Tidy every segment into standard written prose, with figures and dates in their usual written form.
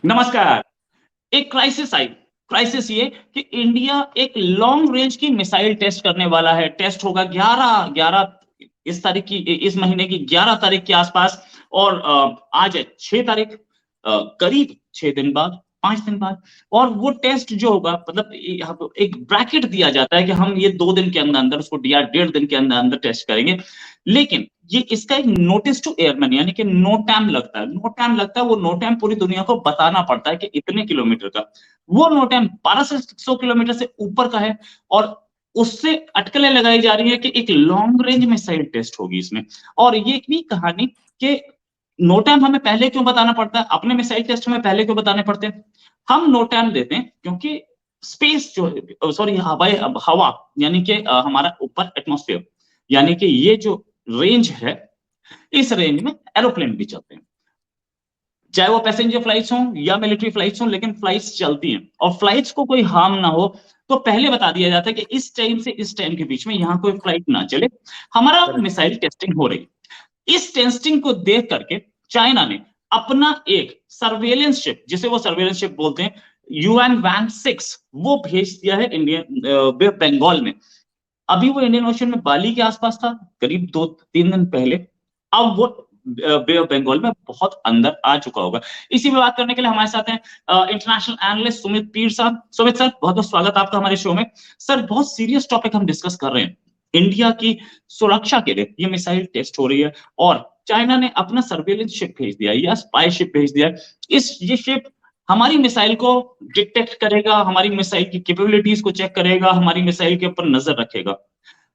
नमस्कार। एक क्राइसिस आई। क्राइसिस ये कि इंडिया एक लॉन्ग रेंज की मिसाइल टेस्ट करने वाला है। टेस्ट होगा 11 इस तारीख की, इस महीने की 11 तारीख के आसपास। और आज है 6 तारीख, करीब 6 दिन बाद, 5 दिन बाद। और वो टेस्ट जो होगा, मतलब यहाँ पे एक ब्रैकेट दिया जाता है कि हम ये 2 दिन के अंदर अंदर उसको, या 1.5 दिन के अंदर अंदर टेस्ट करेंगे। लेकिन ये इसका एक नोटिस टू एयरमैन, यानी कि नो टाइम लगता है। नो टाइम लगता है, वो नो टाइम पूरी दुनिया को बताना पड़ता है कि इतने किलोमीटर का। वो नो टाइम 12 से 100 किलोमीटर से ऊपर का है। और उससे अटकलें लगाई जा रही है कि एक लॉन्ग रेंज मिसाइल टेस्ट होगी इसमें। और ये भी कहानी कि नो टाइम हमें पहले क्यों बताना पड़ता है, अपने मिसाइल टेस्ट हमें पहले क्यों बताने पड़ते हैं। हम नो टाइम देते हैं क्योंकि स्पेस जो, सॉरी, हवाई हवा, यानी कि हमारा ऊपर एटमॉस्फेयर, यानी कि ये जो रेंज है, इस रेंज में एरोप्लेन भी चलते हैं। चाहे वो पैसेंजर फ्लाइट्स हों या मिलिट्री फ्लाइट्स हों, लेकिन फ्लाइट्स चलती हैं। और फ्लाइट्स को कोई हार्म ना हो, तो पहले बता दिया जाता है कि इस टाइम से इस टाइम के बीच में यहां कोई फ्लाइट ना चले। हमारा करेक्ट। मिसाइल टेस्टिंग हो रही। इस टेस्टिंग को देख करके चाइना ने अपना एक सर्वेलेंस शिप, जिसे वो सर्वेलेंस शिप बोलते हैं, यूएन वैन 6, वो भेज दिया है इंडियन बे ऑफ बंगाल में। अभी वो इंडियन ओशन में बाली के आसपास था, करीब 2-3 दिन पहले। अब वो बे ऑफ बंगाल में बहुत अंदर आ चुका होगा। इसी पे बात करने के लिए हमारे साथ हैं इंटरनेशनल एनालिस्ट सुमित पीर साहब। सुमित सर, बहुत बहुत स्वागत आपका हमारे शो में। सर, बहुत सीरियस टॉपिक हम डिस्कस कर रहे हैं। इंडिया की सुरक्षा के लिए ये मिसाइल टेस्ट हो रही है, और चाइना ने अपना सर्वेलेंस शिप भेज दिया या स्पाई शिप भेज दिया। ये शिप हमारी मिसाइल को डिटेक्ट करेगा, हमारी मिसाइल की कैपेबिलिटीज को चेक करेगा, हमारी मिसाइल के ऊपर नजर रखेगा।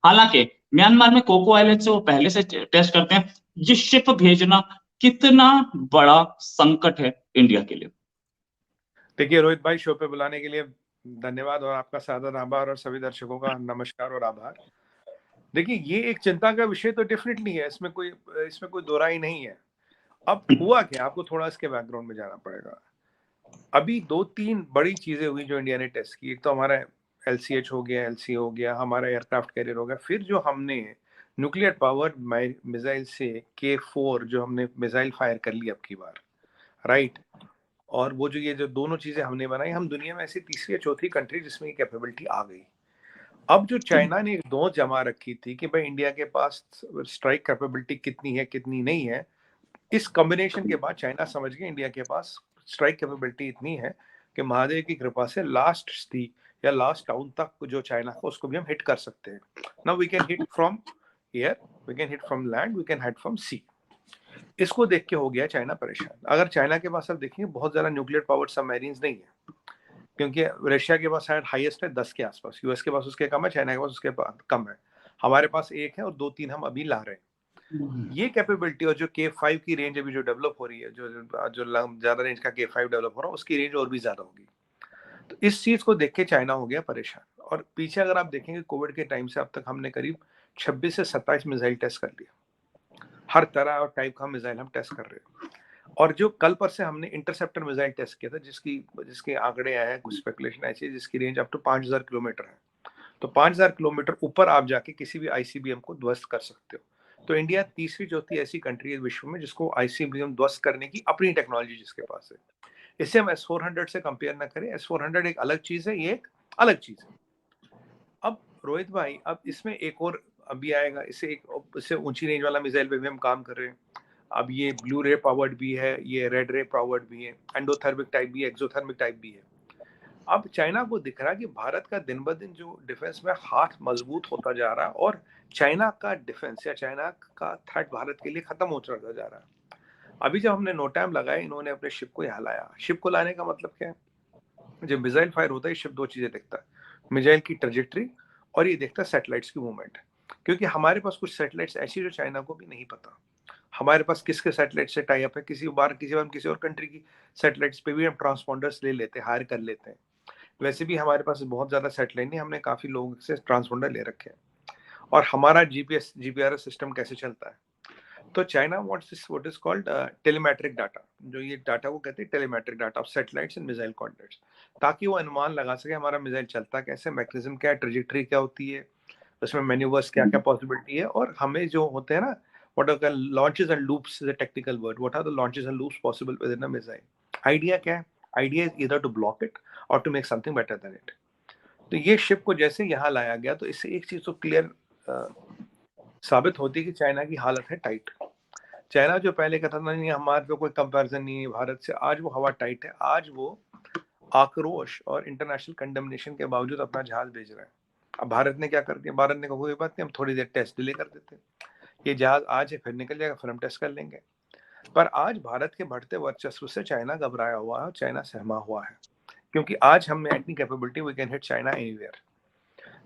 हालांकि म्यांमार में कोको आइलैंड से वो पहले से टेस्ट करते हैं। ये शिप भेजना कितना बड़ा संकट है इंडिया के लिए। देखिए रोहित भाई, शो पे बुलाने के लिए धन्यवाद और आपका सादर आभार और सभी दर्शकों का नमस्कार और आभार। देखिए, ये एक चिंता का विषय तो डेफिनेटली है, इसमें कोई दो राय नहीं है। अब हुआ क्या, आपको थोड़ा इसके बैकग्राउंड में जाना पड़ेगा। अभी 2-3 बड़ी चीजें हुई जो इंडिया ने टेस्ट की। एक तो हमारा LCH हो गया, LC हो गया, हमारा एयरक्राफ्ट कैरियर हो गया। फिर जो हमने न्यूक्लियर पावर्ड मिसाइल से K4 जो हमने मिसाइल फायर कर ली अब की बार, राइट। और वो ये जो दोनों चीजें हमने बनाई, हम दुनिया में ऐसी तीसरी या चौथी कंट्री जिसमें ये कैपेबिलिटी आ गई। अब जो चाइना ने एक दो जमा रखी थी कि भाई इंडिया के पास स्ट्राइक कैपेबिलिटी कितनी है कितनी नहीं है, इस कॉम्बिनेशन के बाद चाइना समझ गया इंडिया के पास स्ट्राइक कैपेबिलिटी इतनी है कि महादेव की कृपा से लास्ट सिटी या लास्ट टाउन तक जो चाइना का, उसको भी हम हिट कर सकते हैं। Now we can hit from air, we can hit from land, we can hit from sea. इसको देख के हो गया चाइना परेशान। अगर चाइना के पास अब देखेंगे बहुत ज्यादा न्यूक्लियर पावर्ड सबमरीन्स नहीं है, क्योंकि रशिया के पास शायद हाईएस्ट है 10 के आसपास, यूएस के पास उसके कम है, चाइना के पास उसके कम है। हमारे पास एक है और 2-3 हम अभी ला रहे हैं। ये कैपेबिलिटी और जो K5 की रेंज अभी जो डेवलप हो रही है, जो जो ज्यादा रेंज का K5 डेवलप हो रहा है, उसकी रेंज और भी ज्यादा होगी। तो इस चीज को देख के चाइना हो गया परेशान। और पीछे अगर आप देखेंगे कोविड के टाइम से अब तक हमने करीब 26 से 27 मिसाइल टेस्ट कर लिया। हर तरह और टाइप का मिसाइल हम टेस्ट कर रहे हैं। और जो कल पर से हमने इंटरसेप्टर मिसाइल टेस्ट किया था, जिसके आंकड़े आए हैं, कुछ स्पेकुलेशन ऐसी है जिसकी रेंज अप टू 5000 किलोमीटर है। तो 5000 किलोमीटर ऊपर आप जाके किसी भी ICBM को ध्वस्त कर सकते हो। तो इंडिया तीसरी चौथी ऐसी कंट्री है विश्व में जिसको ICBM ध्वस्त करने की अपनी टेक्नोलॉजी जिसके पास है। इससे हम S-400 से कंपेयर ना करें, S-400 एक अलग चीज है, ये एक अलग चीज है। अब रोहित भाई, अब इसमें एक और अभी आएगा, इससे ऊंची रेंज वाला मिसाइल पे भी हम काम कर रहे हैं। अब ये ब्लू रे पावर्ड भी है, ये रेड रे पावर्ड भी है, एंडोथर्मिक टाइप भी है, एक्सोथर्मिक टाइप भी है। अब चाइना को दिख रहा है कि भारत का दिन ब दिन जो डिफेंस में हाथ मजबूत होता जा रहा है, और चाइना का डिफेंस या चाइना का थ्रेट भारत के लिए खत्म होता जा रहा है। अभी जब हमने नो टाइम लगाया, इन्होंने अपने शिप को यहाँ लाया। शिप को लाने का मतलब क्या है? जब मिसाइल फायर होता है, शिप दो चीजें देखता है, मिसाइल की ट्रेजेक्ट्री और ये देखता है सैटेलाइट्स की मूवमेंट। क्योंकि हमारे पास कुछ सैटेलाइट्स ऐसी जो चाइना को भी नहीं पता हमारे पास किसके सैटेलाइट से टाई अप है। किसी बार हम किसी और कंट्री की सैटेलाइट्स पे भी हम ट्रांसपोंडर्स ले लेते हैं, हायर कर लेते हैं। वैसे भी हमारे पास बहुत ज्यादा सैटेलाइट नहीं, हमने काफी लोगों से ट्रांसपोंडर ले रखे हैं। और हमारा GPRS सिस्टम कैसे चलता है? तो China wants this what is called टेलीमेट्रिक data. जो ये डाटा को कहते हैं टेलीमेट्रिक data of satellites and missile coordinates, ताकि वो अनुमान लगा सके हमारा मिसाइल चलता कैसे, मैकेनिज्म क्या है, ट्रेजेक्टरी क्या होती है, उसमें मैन्यूवर्स क्या क्या पॉसिबिलिटी है। और हमें जो होते हैं ना, what are launches and loops is a technical word, what are the launches and loops possible within a missile. Idea क्या है? Idea is either to block it or to make something better than it. तो ये ship को जैसे यहाँ लाया गया तो इससे एक चीज तो क्लियर साबित होती है कि चाइना की हालत है टाइट। चाइना जो पहले कहता था नहीं हमारे पे कोई कंपैरिजन नहीं है भारत से, आज वो हवा टाइट है। आज वो आक्रोश और इंटरनेशनल कंडेमनेशन के बावजूद अपना जहाज भेज रहे हैं। अब भारत ने क्या कर दिया, भारत ने कहा कोई बात नहीं हम थोड़ी देर टेस्ट डिले कर देते हैं, ये जहाज आज है फिर निकल जाएगा फिर हम टेस्ट कर लेंगे। पर आज भारत के बढ़ते वर्चस्व से चाइना घबराया हुआ है, चाइना सहमा हुआ है, क्योंकि आज हम में इतनी capability we can hit China anywhere.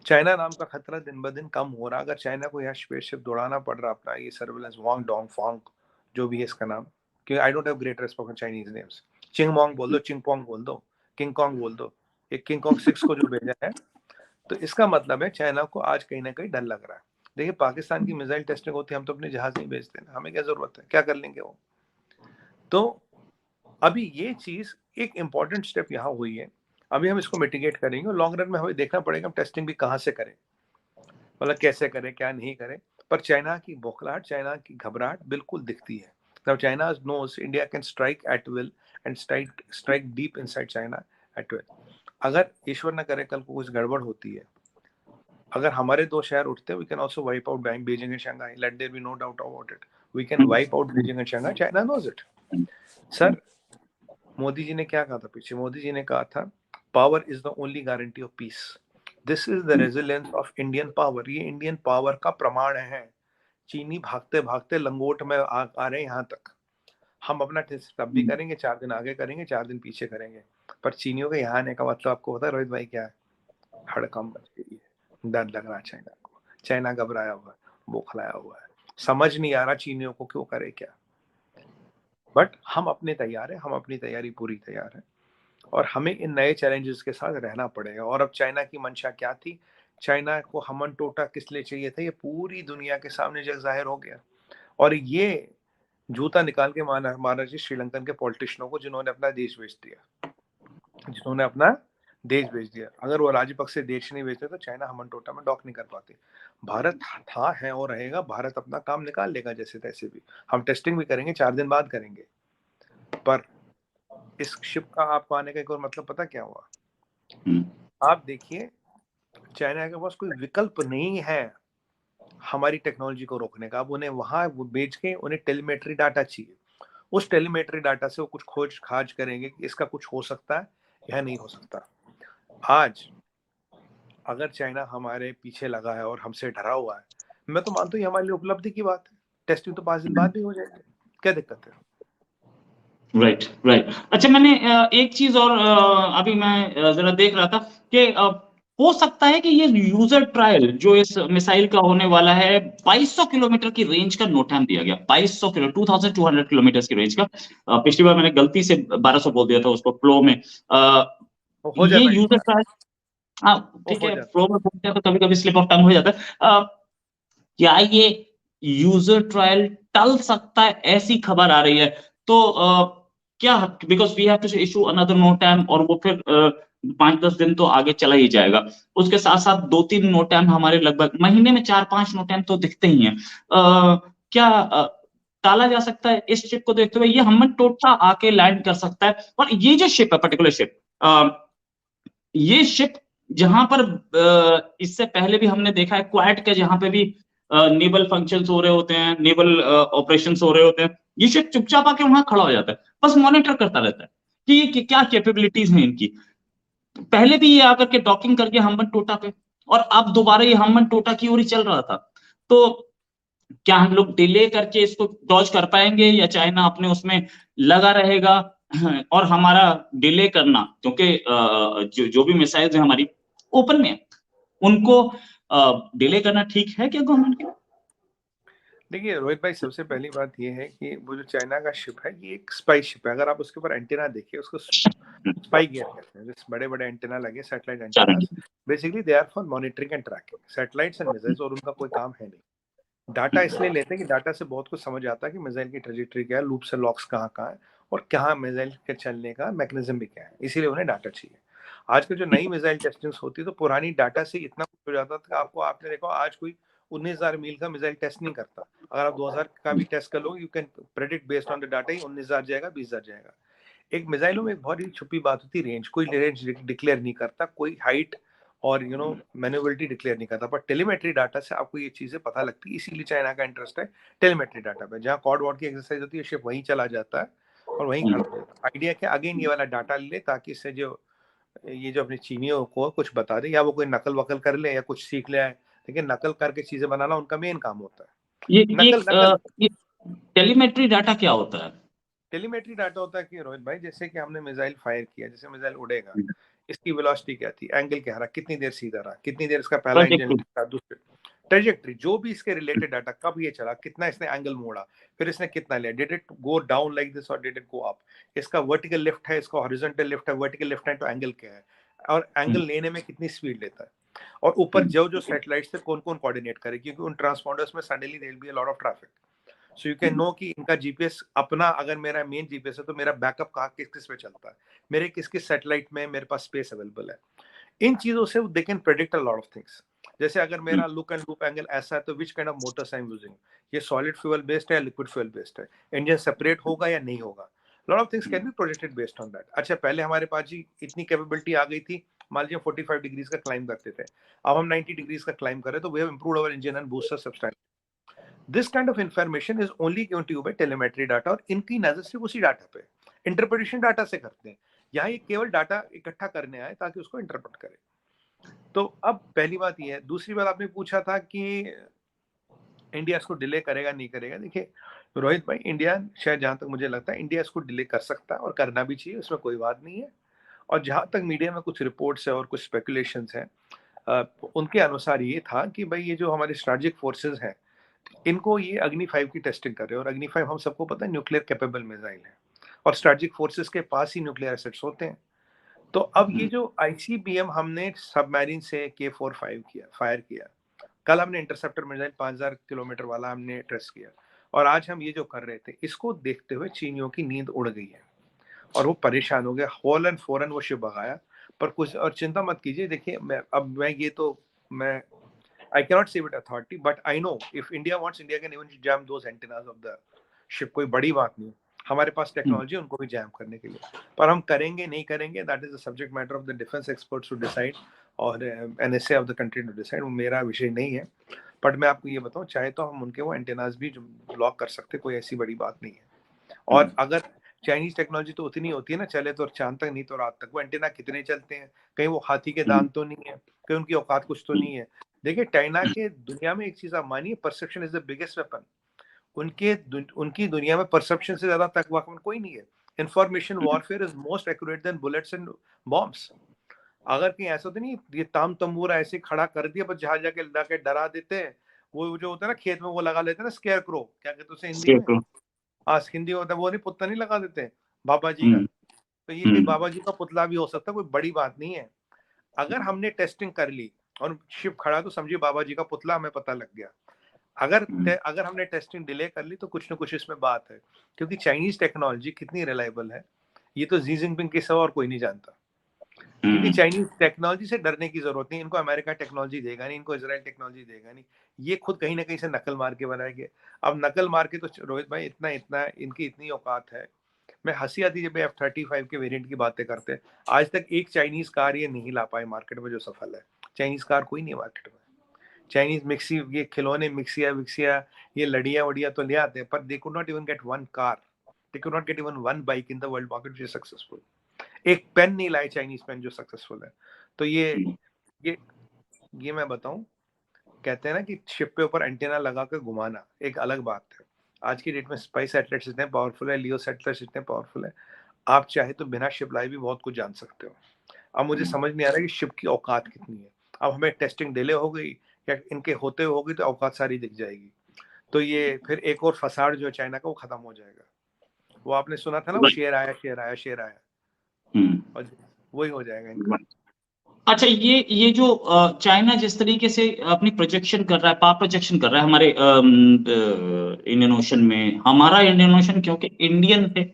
China नाम का खतरा दिन ब दिन कम हो रहा। अगर चाइना को यहाँ स्पेसशिप दौड़ाना पड़ रहा अपना ये सर्विलेंस वांग डोंग फोंग जो भी है इसका नाम, क्योंकि I don't have great respect for Chinese names, Ching Mong बोल दो, चिंग पोंग बोल दो, किंग कॉन्ग बोल दो, ये किंग कॉन्ग 6 को जो भेजा है, तो इसका मतलब है चाइना को आज कहीं ना कहीं डर लग रहा है। देखिए पाकिस्तान की मिसाइल टेस्टिंग होती है, हम तो अपने जहाज नहीं भेजते, हमें क्या जरूरत है, क्या कर लेंगे वो। तो अभी ये चीज एक इंपॉर्टेंट स्टेप यहाँ हुई है, अभी हम इसको मिटिगेट करेंगे और लॉन्ग रन में हमें देखना पड़ेगा हम टेस्टिंग भी कहाँ से करें, मतलब कैसे करें क्या नहीं करें। पर चाइना की बौखलाहट, चाइना की घबराहट बिल्कुल दिखती है। Now China knows India can strike at will and strike deep inside China at will. अगर ईश्वर न करे कल को कुछ गड़बड़ होती है, अगर हमारे दो शहर उठते हैं, we can also wipe out Beijing and Shanghai. Let there be no doubt about it. We can wipe out Beijing and Shanghai. China knows it. Sir Modi ji ने क्या कहा था पीछे, मोदी जी ने कहा था power is the only guarantee of peace, this is the resilience of Indian power. ये Indian power का प्रमाण है। चीनी भागते भागते लंगोट में आ रहे हैं यहाँ तक। हम अपना टेस्ट तब भी करेंगे, 4 दिन आगे करेंगे 4 दिन पीछे करेंगे, पर चीनियों के यहाँ आने का मतलब आपको पता है रोहित भाई क्या है, हड़कंप मच गई है, डर लग रहा है चाइना को, चाइना घबराया हुआ है, बौखलाया हुआ है, समझ नहीं आ रहा चीनियों को क्यों करे क्या। बट हम अपने तैयार है, हम अपनी तैयारी पूरी तैयार है और हमें इन नए चैलेंजेस के साथ रहना पड़ेगा। और अब चाइना की मंशा क्या थी, चाइना को हमन टोटा किस लिए चाहिए था, ये पूरी दुनिया के सामने जग जाहिर हो गया। और ये जूता निकाल के मारा जी श्रीलंकन के पॉलिटिशियनों को जिन्होंने अपना देश बेच दिया, जिन्होंने अपना देश बेच दिया। अगर वो राजपक्से देश नहीं बेचते तो चाइना हमन टोटा में डॉक नहीं कर पाती। भारत था है और रहेगा, भारत अपना काम निकाल लेगा जैसे तैसे भी, हम टेस्टिंग भी करेंगे 4 दिन बाद करेंगे। पर इस शिप का आपको आने का एक और मतलब पता क्या हुआ, आप देखिए चाइना के पास कोई विकल्प नहीं है हमारी टेक्नोलॉजी को रोकने का। अब उन्हें वहां बेच के उन्हें टेलीमेट्री डाटा चाहिए, उस टेलीमेट्री डाटा से वो कुछ खोज खाज करेंगे कि इसका कुछ हो सकता है या नहीं हो सकता। आज अगर चाइना हमारे पीछे लगा है और हमसे डरा हुआ है, मैं तो मानता हूँ ये हमारे लिए उपलब्धि की बात है, टेस्टिंग तो 5 दिन बाद भी हो जाएगी, क्या दिक्कत है। Right right. अच्छा मैंने एक चीज और अभी मैं जरा देख रहा था कि हो सकता है कि ये यूजर ट्रायल जो इस मिसाइल का होने वाला है 2200 किलोमीटर की रेंज का नोटैम दिया गया, 2200 किलो 2200 किलोमीटर की रेंज का। पिछली बार मैंने गलती से 1200 बोल दिया था उसको फ्लो में। हो ये जाता है, यूजर ट्रायल, हाँ ठीक हो है जाता फ्लो में बोलते हैं तो कभी कभी स्लिप ऑफ टंग हो जाता है। क्या ये यूजर ट्रायल टल सकता है, ऐसी खबर आ रही है। तो क्या, because we have to issue another NOTAM और वो फिर 5-10 दिन तो आगे चला ही जाएगा। उसके साथ साथ 2-3 नोटैम हमारे लगभग महीने में 4-5 नोटैम तो दिखते ही हैं। क्या टाला जा सकता है इस शिप को देखते हुए, ये हमन टोटा आके लैंड कर सकता है। और ये जो शिप है पर्टिकुलर शिप, ये शिप जहां पर इससे पहले भी हमने देखा है क्वाड के जहां पे भी नेवल फंक्शंस हो रहे होते हैं, नेवल ऑपरेशंस हो रहे होते हैं, ये शिप चुपचाप आके वहां खड़ा हो जाता है, बस मॉनिटर करता रहता है कि क्या कैपेबिलिटीज हैं इनकी। पहले भी ये आकर के डॉकिंग करके हम्बन टोटा पे, और अब दोबारा ये हम्बन टोटा की ओर ही चल रहा था। तो क्या हम लोग डिले करके इसको डॉज कर पाएंगे या चाइना अपने उसमें लगा रहेगा। और हमारा डिले करना, क्योंकि जो भी मिसाइल्स है हमारी ओपन में है, उनको डिले करना ठीक है क्या गवर्नमेंट के लिए? देखिए रोहित भाई सबसे पहली बात ये है कि वो जो चाइना का शिप है ये एक स्पाई शिप है। अगर आप उसके ऊपर एंटीना देखिए, उसको स्पाई गियर कहते हैं, जिस बड़े बड़े एंटीना लगे satellite antennas, basically they are for monitoring and tracking satellites and missiles, और उनका कोई काम है नहीं। डाटा इसलिए लेते हैं कि डाटा से बहुत कुछ समझ आता है कि मिसाइल की ट्रेजेक्टरी क्या है, लूप से लॉक्स कहाँ कहाँ है और कहाँ मिसाइल के चलने का मैकेनिज्म भी क्या है, इसीलिए उन्हें डाटा चाहिए। आजकल जो नई मिसाइल टेस्टिंग होती है तो पुरानी डाटा से इतना कुछ हो जाता था। आपको आपने देखा आज कोई 19,000 मील का मिसाइल टेस्ट नहीं करता, अगर आप 2000 का भी टेस्ट कर लो you can predict based on the data ही 19,000 जाएगा 20,000 जाएगा। एक मिसाइलों में एक बहुत ही छुपी बात होती है रेंज, कोई रेंज डिक्लेयर नहीं करता, कोई हाइट और मैन्युअबिलिटी डिक्लेयर नहीं करता, पर टेलीमेट्री डाटा से आपको ये चीजें पता लगती है। इसीलिए चाइना का इंटरेस्ट है टेलीमेट्री डाटा पे। जहाँ कॉर्ड वॉर्ड की एक्सरसाइज होती है, शिप वहीं चला जाता है और वहीं खड़ा हो जाता है। आइडिया क्या, अगेन ये वाला डाटा ले, ताकि इससे जो ये जो अपने चीनियों को कुछ बता दे, या वो कोई नकल वकल कर ले या कुछ सीख ले आए। लेकिन नकल करके चीजें बनाना उनका मेन काम होता है। ये टेलीमेट्री डाटा क्या होता है? टेलीमेट्री डाटा होता है कि रोहित भाई, जैसे कि हमने मिसाइल फायर किया, जैसे मिसाइल उड़ेगा, इसकी वेलोसिटी क्या थी, एंगल क्या रहा, कितनी देर सीधा रहा, कितनी देर इसका पहला इंजन था, दूसरे ट्रेजेक्ट्री, जो भी इसके रिलेटेड डाटा, कब ये चला, कितना इसने एंगल मोड़ा, फिर इसने कितना लिया, did it go down like this और डिड इट गो अप, इसका वर्टिकल लिफ्ट है, इसका हॉरिजॉन्टल लिफ्ट है, वर्टिकल लिफ्ट है तो एंगल क्या है, और एंगल लेने में कितनी स्पीड लेता है, और ऊपर जो सैटेलाइट से कौन कौन कोऑर्डिनेट करे, क्योंकि उन ट्रांसपॉन्डर्स में suddenly there will be a lot of traffic. So you can know कि इनका जीपीएस अपना, अगर मेरा मेन जीपीएस है तो मेरा बैकअप कहाँ किस किस पे चलता है, मेरे किस किस सैटेलाइट में मेरे पास स्पेस अवेलेबल है। इन चीजों से they can predict a lot of things. जैसे अगर मेरा लुक एंड लूप एंगल ऐसा है तो which kind of Motors I am using, ये सॉलिड फ्यूल बेस्ड है या लिक्विड फ्यूल बेस्ड है, इंजन सेपरेट होगा या नहीं होगा, lot of things can be projected based on that. अच्छा, पहले हमारे पास जी इतनी कैपेबिलिटी आ गई थी, मान लीजिए 45 डिग्रीज का क्लाइंब करते थे, अब हम 90 डिग्रीज का क्लाइंब कर रहे हैं, तो we have improved our engine and booster substantially. This kind of information is only given to you by telemetry data, और इनकी नजर सिर्फ उसी डाटा पे, इंटरप्रिटेशन डाटा से करते हैं। यहाँ ये केवल डाटा इकट्ठा करने आए ताकि उसको इंटरप्रेट करे। तो अब पहली बात ये है। दूसरी बात आपने पूछा था कि इंडिया इसको डिले करेगा नहीं करेगा। देखिए रोहित भाई, इंडिया शायद, जहां तक मुझे लगता है, इंडिया इसको डिले कर सकता है और करना भी चाहिए, उसमें कोई बात नहीं है। और जहां तक मीडिया में कुछ रिपोर्ट्स है और कुछ स्पेकुलेशंस हैं, उनके अनुसार ये था कि भाई ये जो हमारे स्ट्रेटेजिक फोर्सेस हैं, इनको ये अग्नि 5 की टेस्टिंग कर रहे हैं, और अग्नि 5 हम सबको पता है न्यूक्लियर कैपेबल मिसाइल है, और स्ट्रेटेजिक फोर्सेस के पास ही न्यूक्लियर एसेट्स होते हैं। तो अब ये जो आईसीबीएम हमने सबमरीन से K45 किया, फायर किया, कल हमने इंटरसेप्टर मिसाइल 5000 किलोमीटर वाला हमने टेस्ट किया, और आज हम ये जो कर रहे थे, इसको देखते हुए चीनियों की नींद उड़ गई है और वो परेशान हो गए, होल एंड फौरन वो शिप भगाया। पर कुछ और चिंता मत कीजिए, देखिए मैं I cannot say with authority, but I know if India wants, India can even jam those antennas of the ship. कोई बड़ी बात नहीं, हमारे पास टेक्नोलॉजी उनको भी जैम करने के लिए, पर हम करेंगे नहीं करेंगे, that is the subject matter of the defence experts to decide, और NSA of the country to decide, वो मेरा विषय नहीं है। बट मैं आपको ये बताऊं, चाहे तो हम उनके वो एंटेनास भी ब्लॉक कर सकते, कोई ऐसी बड़ी बात नहीं है। और अगर चाइनीज टेक्नोलॉजी तो उतनी होती है ना, चले तो चांद तक, नहीं तो रात तक। वो एंटेना कितने चलते हैं, कहीं वो हाथी के दांत तो नहीं है, कहीं उनकी औकात कुछ तो नहीं है। देखिए चाइना के दुनिया में एक चीज आप मानिए, perception is the biggest weapon. उनकी दुनिया में परसेप्शन से ज्यादा तक वेपन कोई नहीं है। Information warfare is most accurate then bullets and bombs. अगर कहीं ऐसा तो नहीं, ये ताम तंबूरा ऐसे खड़ा कर दिया, बस जहां जाके लाके डरा देते हैं। वो जो होता है ना खेत में, वो लगा लेते हैं ना, स्केयर क्रो, क्या कहते हैं उसे हिंदी में, हिंदी होता है, वो नहीं, पुतला नहीं लगा देते बाबा जी का। तो ये कोई बाबा जी का पुतला भी हो सकता है, कोई बड़ी बात नहीं है। अगर हमने टेस्टिंग कर ली और शिप खड़ा, तो समझिए बाबा जी का पुतला हमें पता लग गया। अगर हमने टेस्टिंग डिले कर ली, तो कुछ ना कुछ इसमें बात है, क्योंकि चाइनीज टेक्नोलॉजी कितनी रिलायबल है, ये तो जी जिनपिंग के सिवा और कोई नहीं जानता। क्योंकि चाइनीज टेक्नोलॉजी से डरने की जरूरत नहीं, इनको अमेरिका टेक्नोलॉजी देगा नहीं, इनको इजराइल टेक्नोलॉजी देगा नहीं, ये खुद कहीं ना कहीं से नकल मार के बनाएंगे। अब नकल मार के तो रोहित भाई इतना इनकी इतनी औकात है, मैं हंसी आती जब F-35 के वेरिएंट की बातें करते हैं। आज तक एक चाइनीज कार ये नहीं ला पाए मार्केट में जो सफल है। चाइनीज कार कोई नहीं मार्केट में। चाइनीज मिक्सी, ये खिलौने मिक्सिया ये लड़िया वड़िया तो ले आते हैं, पर they could not even get one car, they could not get even one bike in the world market जो सक्सेसफुल। एक पेन नहीं लाए चाइनीज पेन जो सक्सेसफुल है। तो ये मैं बताऊं, कहते हैं ना कि शिप पे ऊपर एंटेना लगा कर घुमाना एक अलग बात है। आज की डेट में स्पाई सैटेलाइट्स इतने पावरफुल है, लियो सैटेलाइट्स इतने पावरफुल है, आप चाहे तो बिना शिप लाए भी बहुत कुछ जान सकते हो। अब मुझे समझ नहीं आ रहा कि शिप की औकात कितनी है। अब हमें टेस्टिंग डिले हो गई या इनके होते होगी तो औकात सारी दिख जाएगी, तो ये फिर एक और फसाड जो है चाइना का, वो खत्म हो जाएगा। वो आपने सुना था ना, वो शेर आया और वही हो जाएगा इनका। अच्छा, ये जो चाइना जिस तरीके से अपनी प्रोजेक्शन कर रहा है, पावर प्रोजेक्शन कर रहा है हमारे इंडियन ओशन में, हमारा इंडियन ओशन क्योंकि इंडियन है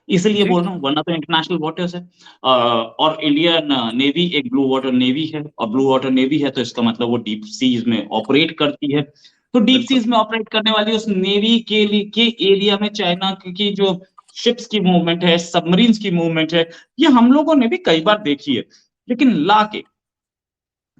इसलिए बोल रहा हूँ, वरना तो इंटरनेशनल वाटर्स है। और इंडियन नेवी एक ब्लू वाटर नेवी है, और ब्लू वाटर नेवी है तो इसका मतलब वो डीप सीज में ऑपरेट करती है। तो डीप सीज में ऑपरेट करने वाली उस नेवी के एरिया में चाइना की जो शिप्स की मूवमेंट है, सबमरीन्स की मूवमेंट है, ये हम लोगों ने भी कई बार देखी है। लेकिन ला के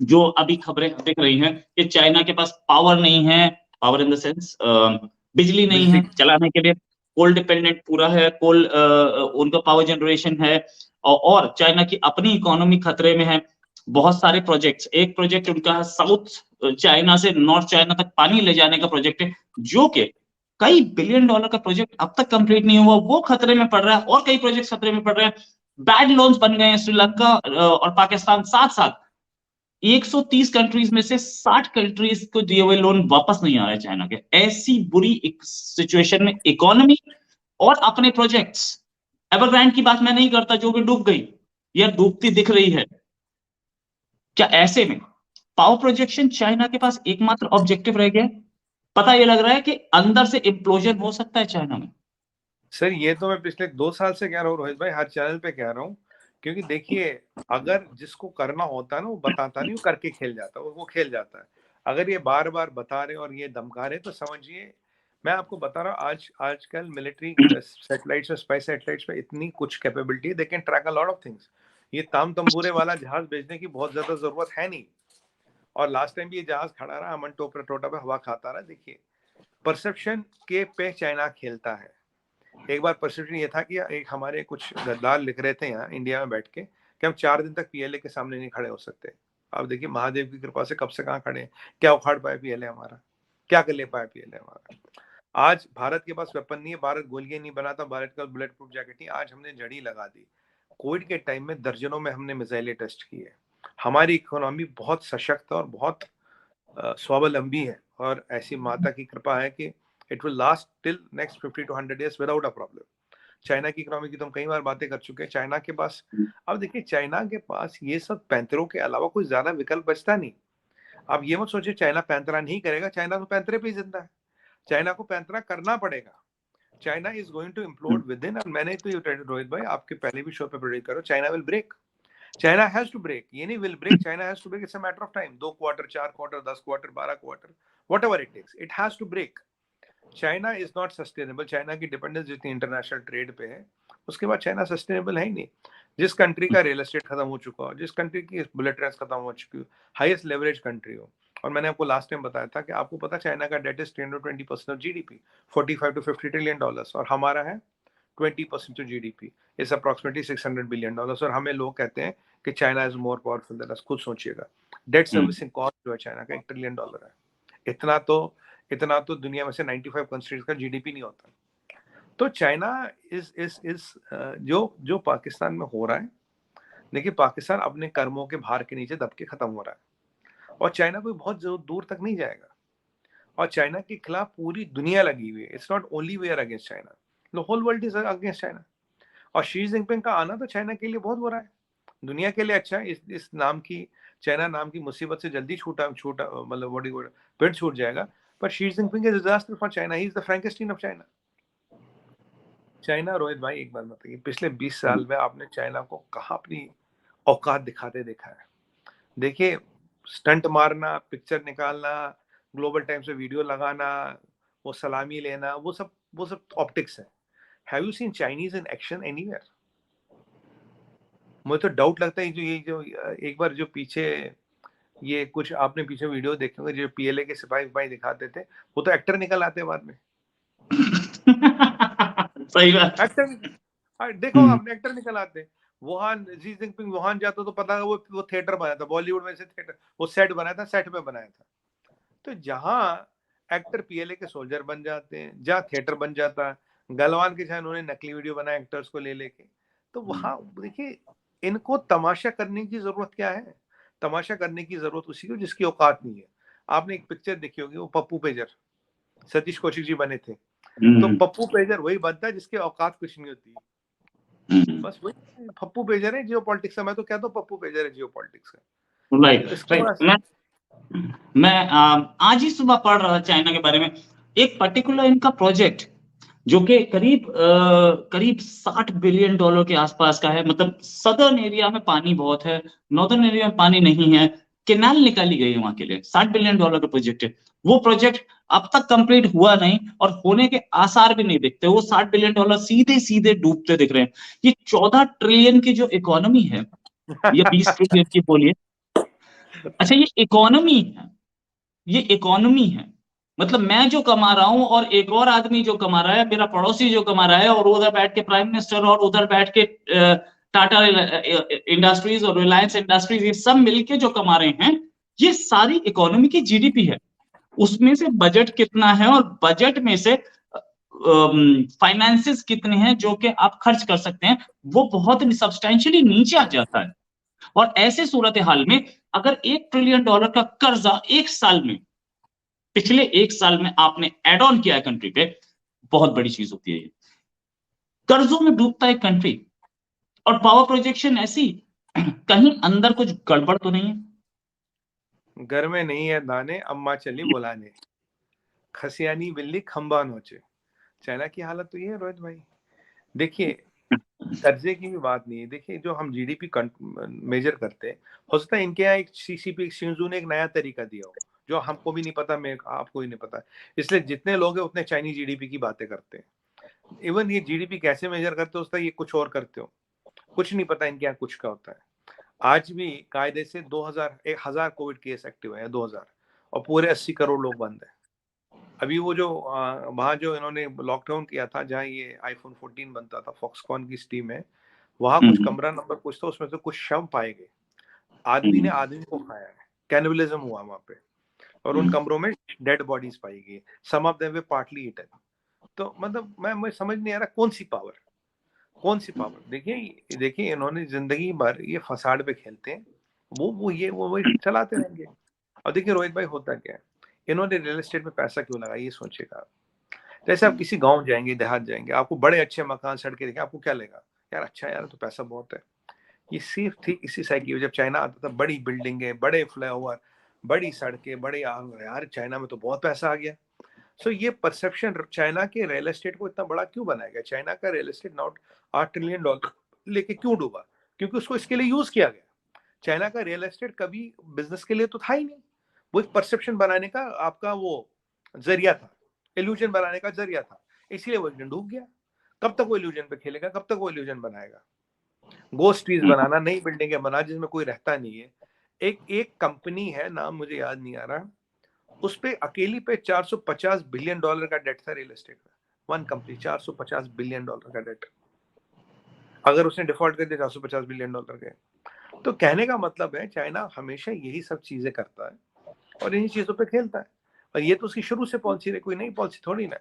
जो अभी खबरें दिख रही हैं कि चाइना के पास पावर नहीं है, पावर इन द सेंस बिजली नहीं है बिजली। चलाने के लिए, कोल डिपेंडेंट पूरा है, कोल उनका पावर जनरेशन है, और चाइना की अपनी इकोनॉमी खतरे में है। बहुत सारे प्रोजेक्ट्स, एक प्रोजेक्ट उनका है साउथ चाइना से नॉर्थ चाइना तक पानी ले जाने का प्रोजेक्ट है, जो कि कई बिलियन डॉलर का प्रोजेक्ट अब तक कंप्लीट नहीं हुआ, वो खतरे में पड़ रहा है, और कई प्रोजेक्ट खतरे में पड़ रहे हैं। बैड लोन्स बन गए हैं श्रीलंका और पाकिस्तान साथ साथ। 130 कंट्रीज में से 60 कंट्रीज को दिए हुए लोन वापस नहीं आ रहे चाइना के। ऐसी बुरी एक सिचुएशन में इकोनॉमी और अपने प्रोजेक्ट्स, एवरग्रांड की बात मैं नहीं करता जो कि डूब गई या डूबती दिख रही है, क्या ऐसे में पावर प्रोजेक्शन चाइना के पास एकमात्र ऑब्जेक्टिव रह गया? पता ये लग रहा है कि अंदर से इम्प्लोजन हो सकता है चाइना में। सर ये तो मैं पिछले 2 साल से कह रहा हूँ रोहित भाई, हर चैनल पे कह रहा हूँ, क्योंकि देखिए अगर जिसको करना होता है ना वो बताता नहीं, वो करके खेल जाता है, वो खेल जाता है। अगर ये बार बार बता रहे और ये धमका रहे तो समझिए, मैं आपको बता रहा हूँ आजकल मिलिट्री सैटेलाइट्स और स्पाई सैटेलाइट्स पे इतनी कुछ कैपेबिलिटी है, they can track a lot of things. ये ताम तंबूरे वाला जहाज भेजने की बहुत ज्यादा जरूरत है नहीं। और लास्ट टाइम भी ये जहाज खड़ा रहा, अमन टोटा पे हवा खाता रहा। देखिए परसेप्शन के पे चाइना खेलता है। एक बार परसेप्शन ये था कि एक हमारे कुछ गद्दार लिख रहे थे यहाँ इंडिया में बैठ के कि हम 4 दिन तक पीएलए के सामने नहीं खड़े हो सकते। अब देखिए महादेव की कृपा से कब से कहाँ खड़े हैं, क्या उखाड़ पाया पीएलए हमारा, क्या कर ले पाया पीएलए हमारा। आज भारत के पास वेपन नहीं है, भारत गोलियां नहीं बनाता, भारत का बुलेट प्रूफ जैकेट नहीं, आज हमने जड़ी लगा दी। कोविड के टाइम में दर्जनों में हमने मिसाइलें टेस्ट की है। हमारी इकोनॉमी बहुत सशक्त और बहुत स्वावलंबी है, और ऐसी माता की कृपा है कि it will last till next 50 to 100 years without a problem. China की इकोनॉमी की तो हम कई बार बातें कर चुके हैं। चाइना के पास, अब देखिए चाइना के पास ये सब पैंतरों के अलावा कोई ज्यादा विकल्प बचता नहीं। अब ये मत सोचिए चाइना पैंतरा नहीं करेगा, चाइना तो पैंतरे पे ही जिंदा है। चाइना को पैंतरा करना पड़ेगा। China is going to implode within, और मैंने तो ये रोहित भाई आपके पहले भी शो पे प्रेडिक्ट करो, China will break. China has to break, ये नहीं will break, China has to break. It's a matter of time, 2 quarter, 4 quarter, 10 quarter, 12 quarter, whatever it takes, it has to break. China is not sustainable. China की dependence जितनी international trade पे है, उसके बाद China sustainable है ही नहीं। जिस country का रियल एस्टेट खत्म हो चुका हो, जिस कंट्री की बुलेट ट्रेन्स खत्म हो चुकी हो, हाईएस्ट लेवरेज कंट्री हो, और मैंने आपको लास्ट टाइम बताया था कि आपको पता चाइना का debt is 10-20% of GDP, 45 to 50 trillion dollars, और हमारा है 20% of GDP, is approximately 600 billion dollars. और हमें लोग कहते हैं कि China is more powerful than us. खुद सोचिएगा, डेट सर्विसिंग कॉस्ट जो है चाइना का $1 ट्रिलियन है। इतना तो दुनिया में से 95 कंट्रीज का जीडीपी नहीं होता। तो चाइना इस जो पाकिस्तान में हो रहा है, देखिए पाकिस्तान अपने कर्मों के भार के नीचे दब के खत्म हो रहा है, और चाइना कोई बहुत दूर तक नहीं जाएगा। और चाइना के खिलाफ पूरी दुनिया लगी हुई है। It's not only we are against China, the whole world is against China. और शी जिनपिंग का आना तो चाइना के लिए बहुत बुरा है, दुनिया के लिए अच्छा है। इस नाम की, चाइना नाम की मुसीबत से जल्दी छूटा मतलब पेड़ छूट जाएगा। पर Xi Jinping is disaster for China, he is the Frankenstein of China. China, Rohit भाई एक बात बताइए, पिछले 20 साल में आपने चाइना को कहाँ अपनी औकात दिखाते देखा है? देखिए स्टंट मारना, पिक्चर निकालना, ग्लोबल टाइम्स में वीडियो लगाना, वो सलामी लेना, वो सब ऑप्टिक्स है। Have you seen Chinese in action anywhere? मुझे तो डाउट लगता है ये जो एक बार जो पीछे ये कुछ आपने पीछे वीडियो देखे होंगे, जो पीएलए के सिपाही सिपाही दिखाते थे, वो तो एक्टर निकल आते हैं बाद में। सही बात। एक्टर देखो, आपने एक्टर निकल आते। वुहान, जी जिनपिंग वुहान जाता तो पता है वो थिएटर बनाया था, बॉलीवुड में से थिएटर, वो सेट बनाया था, सेट पे बनाया था। तो जहाँ एक्टर पीएलए के सोल्जर बन जाते हैं, जहाँ थिएटर बन जाता है, गलवान के जहाँ उन्होंने नकली वीडियो बनाया एक्टर्स को ले लेके, तो वहां देखिए इनको तमाशा करने की जरूरत क्या है? तमाशा करने की जरूरत उसी को जिसकी औकात नहीं है। आपने एक पिक्चर देखी होगी, वो पप्पू पेजर, सतीश कौशिक जी बने थे। तो पप्पू पेजर वही बनता है जिसकी औकात कुछ नहीं होती। बस वही पप्पू पेजर है जियो पॉलिटिक्स का। मैं तो कहता हूँ पप्पू पेजर है जियो पॉलिटिक्स का। राइट। मैं आज ही सुबह पढ़ रहा था चाइना के बारे में, एक पर्टिकुलर इनका प्रोजेक्ट जो कि करीब 60 बिलियन डॉलर के आसपास का है। मतलब सदर्न एरिया में पानी बहुत है, नॉर्दर्न एरिया में पानी नहीं है। कैनाल निकाली गई है वहां के लिए, $60 बिलियन का प्रोजेक्ट है। वो प्रोजेक्ट अब तक कंप्लीट हुआ नहीं और होने के आसार भी नहीं दिखते। वो $60 बिलियन सीधे सीधे डूबते दिख रहे हैं। ये 14 ट्रिलियन की जो इकोनॉमी है, या 20 ट्रिलियन की बोलिए, अच्छा ये इकोनॉमी है, ये इकोनॉमी है। मतलब मैं जो कमा रहा हूं और एक और आदमी जो कमा रहा है, मेरा पड़ोसी जो कमा रहा है, और उधर बैठ के प्राइम मिनिस्टर और उधर बैठ के टाटा इंडस्ट्रीज और रिलायंस इंडस्ट्रीज, ये सब मिलके जो कमा रहे हैं, ये सारी इकोनॉमी की जीडीपी है। उसमें से बजट कितना है और बजट में से फाइनेंसेस कितने हैं जो कि आप खर्च कर सकते हैं, वो बहुत सब्सटेंशियली नीचे आ जाता है। और ऐसे सूरत हाल में अगर $1 ट्रिलियन का कर्जा एक साल में, पिछले एक साल में आपने एड ऑन किया है कंट्री पे, बहुत बड़ी चीज होती है ये। कर्जों में डूबता है कंट्री, और पावर प्रोजेक्शन ऐसी, कहीं अंदर कुछ गड़बड़ तो नहीं है। घर में नहीं है दाने, अम्मा चली बुलाने, खसियानी बिल्ली खंबा नोचे। चाइना की हालत तो ये है रोहित भाई। देखिए, कर्जे की भी बात नहीं है। देखिए, जो हम जीडीपी मेजर करते हैं, हो सकता है इनके यहाँ एक सीसीपी शिंजू ने एक नया तरीका दिया हो जो हमको भी नहीं पता, मैं आपको ही नहीं पता, इसलिए जितने लोग हैं उतने चाइनीज जीडीपी की बातें करते हैं। इवन ये जीडीपी कैसे मेजर करते हो, ये कुछ और करते हो, कुछ नहीं पता इनके यहाँ कुछ का होता है। आज भी कायदे से 1000 कोविड केस एक्टिव है, 2000, और पूरे 80 करोड़ लोग बंद है। अभी वो जो वहां जो इन्होंने लॉकडाउन किया था, जहाँ ये आईफोन 14 बनता था, फॉक्सकॉन की स्टीम है, वहां कुछ कमरा नंबर कुछ था, उसमें से कुछ शव पाए गए, आदमी ने आदमी को खाया है, कैनिबलिज्म हुआ वहां पे, और उन कमरों में डेड बॉडीज पाई गई, some of them were partly eaten. तो मतलब मैं समझ नहीं आ रहा कौन सी पावर, कौन सी पावर। देखिए देखिए, इन्होंने जिंदगी भर ये फसाड पे खेलते हैं, वो चलाते रहेंगे। और देखिए रोहित भाई, होता क्या है, इन्होंने रियल एस्टेट में पैसा क्यों लगा, ये सोचिएगा। जैसे आप किसी गांव जाएंगे, देहात जाएंगे, आपको बड़े अच्छे मकान सड़कें देखें, आपको क्या लगेगा, यार अच्छा यार तो पैसा बहुत है। ये सिर्फ थी इसी साइकिल, जब चाइना आता था, बड़ी बिल्डिंगें, बड़े फ्लाईओवर, बड़ी सड़कें, बड़े यार चाइना में तो बहुत पैसा आ गया। सो ये परसेप्शन चाइना के रियल एस्टेट को इतना बड़ा क्यों बनाया गया। चाइना का रियल एस्टेट नॉट $8 ट्रिलियन लेके क्यों डूबा, क्योंकि उसको इसके लिए यूज किया गया। चाइना का रियल एस्टेट कभी बिजनेस के लिए तो था ही नहीं, वो एक परसेप्शन बनाने का आपका वो जरिया था, इल्यूजन बनाने का जरिया था, इसलिए वो डूब गया। कब तक वो इल्यूजन पे खेलेगा, कब तक वो इल्यूजन बनाएगा। गोस्ट ट्रीज बनाना, नई बिल्डिंगें बना जिसमें कोई रहता नहीं है। एक कंपनी है, नाम मुझे याद नहीं आ रहा, उस पे अकेली पे $450 बिलियन का डेट था रियल एस्टेट में। वन कंपनी, $450 बिलियन का डेट, अगर उसने डिफॉल्ट कर दिया $450 बिलियन के। तो कहने का मतलब है, चाइना हमेशा यही सब चीजें करता है और इन्हीं चीजों पे खेलता है, और ये तो उसकी शुरू से पॉलिसी रही, कोई नई पॉलिसी थोड़ी ना।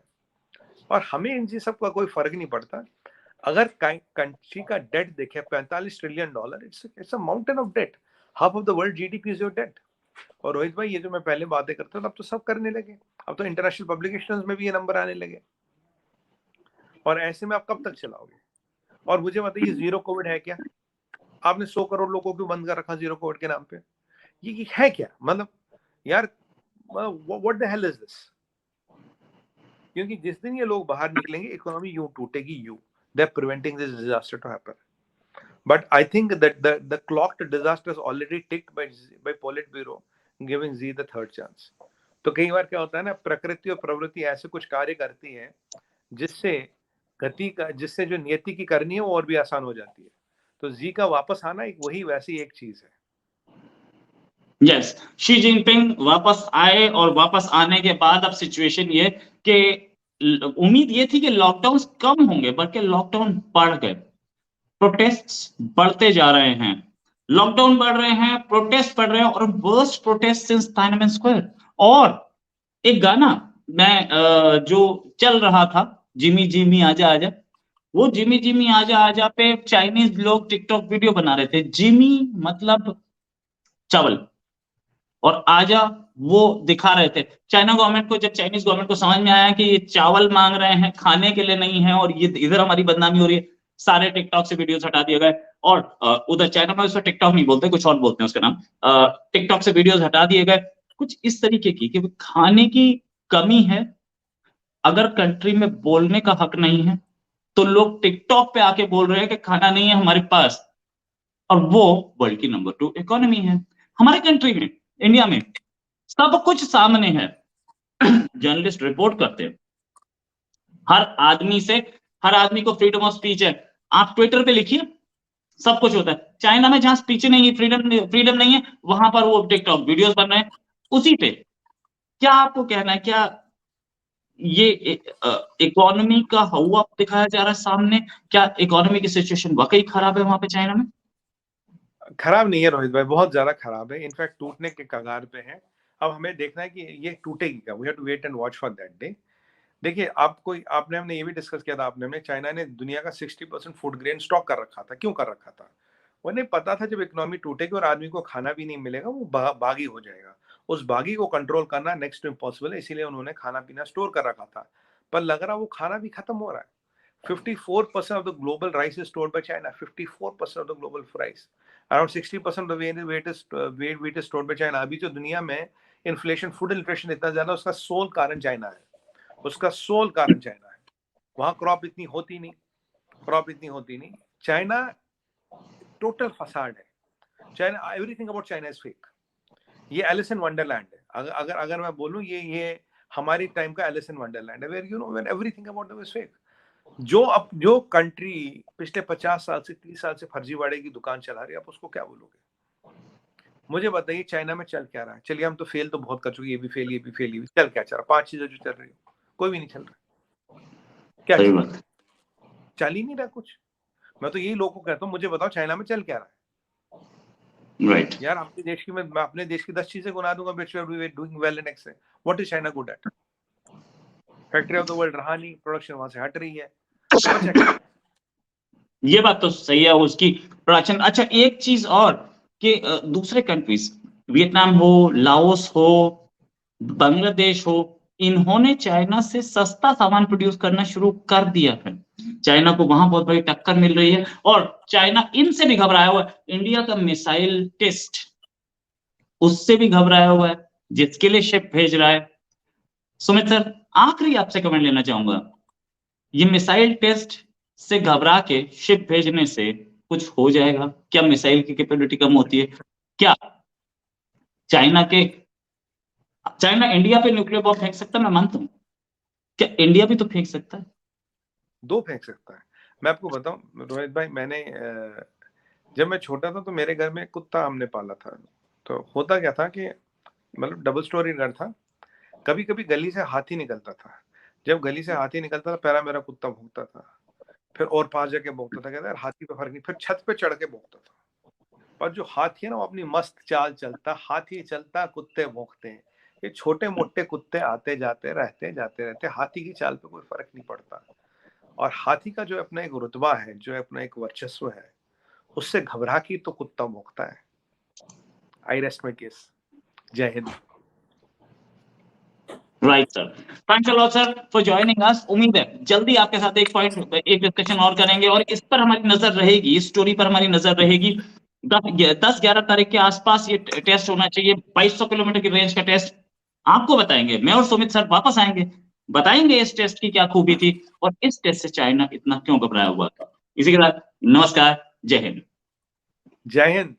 और हमें इन चीज सब का कोई फर्क नहीं पड़ता। अगर कंट्री का डेट देखे $45 trillion, it's a mountain of debt. Half of the world GDP is your debt. और रोहित भाई, ये जो मैं पहले बातें करता था, अब तो सब करने लगे, अब तो इंटरनेशनल पब्लिकेशंस में भी ये नंबर आने लगे। और ऐसे में आप कब तक चलाओगे। और मुझे बताइए, जीरो कोविड है क्या? आपने 100 करोड़ लोगों को बंद कर रखा जीरो कोविड के नाम पे, ये है क्या? मतलब यार, what the hell is this. क्योंकि जिस दिन ये लोग बाहर निकलेंगे, इकोनॉमी यूं टूटेगी, यूं they are preventing this disaster to happen. But I think that the clock to disaster is already ticked by Politburo giving Z the third chance. तो कई बार क्या होता है ना, प्रकृति और प्रवृत्ति ऐसे कुछ कार्य करती है जिससे जो नियति की करनी है वो और भी आसान हो जाती है। तो जी का वापस आना एक वही वैसी एक चीज है। यस, शी जिनपिंग वापस आए, और वापस आने के बाद अब सिचुएशन ये कि उम्मीद ये थी कि लॉकडाउन कम होंगे, बल्कि लॉकडाउन बढ़ गए, प्रोटेस्ट बढ़ते जा रहे हैं, लॉकडाउन बढ़ रहे हैं, प्रोटेस्ट बढ़ रहे हैं, और वर्स्ट प्रोटेस्ट सिंस टाइनमेन स्क्वायर। और एक गाना मैं जो चल रहा था, जिमी जिमी आजा आजा, वो जिमी जिमी आजा आजा पे चाइनीज लोग टिकटॉक वीडियो बना रहे थे। जिमी मतलब चावल, और आजा वो दिखा रहे थे। चाइना गवर्नमेंट को, जब चाइनीज गवर्नमेंट को समझ में आया कि ये चावल मांग रहे हैं, खाने के लिए नहीं है, और ये इधर हमारी बदनामी हो रही है, सारे टिकटॉक से वीडियोस हटा दिए गए। और उधर चाइना में उसको टिकटॉक नहीं बोलते, कुछ और बोलते हैं उसका नाम, टिकटॉक से वीडियोस हटा दिए गए, कुछ इस तरीके की कि खाने की कमी है, अगर कंट्री में बोलने का हक नहीं है, तो लोग टिकटॉक पे आके बोल रहे हैं कि खाना नहीं है हमारे पास, और वो वर्ल्ड की नंबर 2 इकोनॉमी है। हमारे कंट्री में, इंडिया में सब कुछ सामने है। जर्नलिस्ट रिपोर्ट करते हैं, हर आदमी को फ्रीडम ऑफ स्पीच है। आप ट्विटर पे लिखिए, सब कुछ होता है। चाइना में जहां स्पीच नहीं है, फ्रीडम नहीं है, वहां पर वो टिकटॉक वीडियोस बन रहे हैं उसी पे। क्या आपको कहना है, क्या ये इकोनॉमी का हवा दिखाया जा रहा है सामने? क्या इकोनॉमी की सिचुएशन वाकई खराब है वहां पे चाइना में? खराब नहीं है रोहित भाई, बहुत ज्यादा खराब है, इनफैक्ट टूटने के कगार पे है। अब हमें देखना है कि ये टूटेगी क्या। We have to wait and watch for that day. देखिए, हमने ये भी डिस्कस किया था आपने, चाइना ने दुनिया का 60% फूड ग्रेन स्टॉक कर रखा था। क्यों कर रखा था? उन्हें पता था जब इकोनॉमी टूटेगी और आदमी को खाना भी नहीं मिलेगा, वो बागी हो जाएगा। उस बागी को कंट्रोल करना नेक्स्ट टू इम्पॉसिबल है, इसीलिए उन्होंने खाना पीना स्टोर कर रखा था। पर लग रहा वो खाना भी खत्म हो रहा है। 54% of the global rice is stored by China. 54% of the global rice. Around 60% of the wheat is stored by China. अभी जो दुनिया में इन्फ्लेशन, फूड इन्फ्लेशन इतना ज्यादा, उसका सोल कारण चाइना है। उसका सोल कारण चाइना है। वहां क्रॉप इतनी होती नहीं। चाइना टोटल फसाड है। China, everything about China is fake. ये एलिस इन वंडरलैंड है। अगर मैं बोलूं, ये हमारी टाइम का एलिस इन वंडरलैंड है, where you know when everything about them is fake. जो कंट्री पिछले 50 साल से 30 साल से फर्जीवाड़े की दुकान चला रही है, आप उसको क्या बोलोगे? मुझे बताइए, चाइना में चल क्या रहा है? चलिए, हम तो फेल तो बहुत कर चुके, ये भी फेल। चल क्या चल रहा? 5 चीजें जो चल रही है, कोई भी नहीं चल रहा। क्या चल रहा? चल ही नहीं रहा कुछ। मैं तो यही लोगों को कहता हूँ, मुझे बताओ चाइना में चल क्या रहा है? राइट यार, मैं अपने देश की 10 चीजें गुना दूंगा which we are doing well in excel. What is China good at? Factory of the world रहा नहीं, प्रोडक्शन वहां से हट रही है। ये बात तो सही है, उसकी प्रोडक्शन। अच्छा, एक चीज और कि दूसरे कंट्रीज, वियतनाम हो, लाओस हो, बांग्लादेश हो, इन्होंने चाइना से सस्ता सामान प्रोड्यूस करना शुरू कर दिया है। चाइना को वहां बहुत बड़ी टक्कर मिल रही है और चाइना इनसे भी घबराया हुआ है। इंडिया का मिसाइल टेस्ट, उससे भी घबराया हुआ है, जिसके लिए शिप भेज रहा है। सुमित सर, आखिरी आपसे कमेंट लेना चाहूंगा, ये मिसाइल टेस्ट से घबरा के शिप भेजने से कुछ हो जाएगा क्या? मिसाइल की कैपेबिलिटी कम होती है क्या? चाइना इंडिया पे न्यूक्लियर बॉम्ब फेंक सकता है, मैं मानता हूं। क्या इंडिया भी तो फेंक सकता है? 2 फेंक सकता है। मैं आपको बताऊं रोहित भाई, जब मैं छोटा था तो मेरे घर में कुत्ता हमने पाला था। तो होता क्या था कि मतलब डबल स्टोरी घर था। कभी कभी गली से हाथी निकलता था। जब गली से हाथी निकलता था, पहला मेरा कुत्ता भौंकता था, फिर और पास जाके भौंकता था। कहता यार, हाथी पे फर्क नहीं। फिर छत पे चढ़ के भौंकता था। पर जो हाथी है ना, वो अपनी मस्त चाल चलता। हाथी चलता, कुत्ते भौंकते हैं। ये छोटे मोटे कुत्ते आते जाते रहते। हाथी की चाल पे कोई फर्क नहीं पड़ता। और हाथी का जो अपना एक रुतबा है, जो अपना एक वर्चस्व है, उससे घबरा के तो कुत्ता भौंकता है। I rest my case. Jai Hind. Right sir, thanks a lot sir for joining us. उम्मीद है जल्दी आपके साथ एक डिस्कशन और करेंगे और इस पर हमारी नजर रहेगी, इस स्टोरी पर हमारी नजर रहेगी। 10-11 तारीख के आसपास ये टेस्ट होना चाहिए, 2200 किलोमीटर की रेंज का टेस्ट। आपको बताएंगे, मैं और सुमित सर वापस आएंगे, बताएंगे इस टेस्ट की क्या खूबी थी और इस टेस्ट से चाइना इतना क्यों घबराया हुआ था। इसी के साथ नमस्कार, जय हिंद। जय हिंद।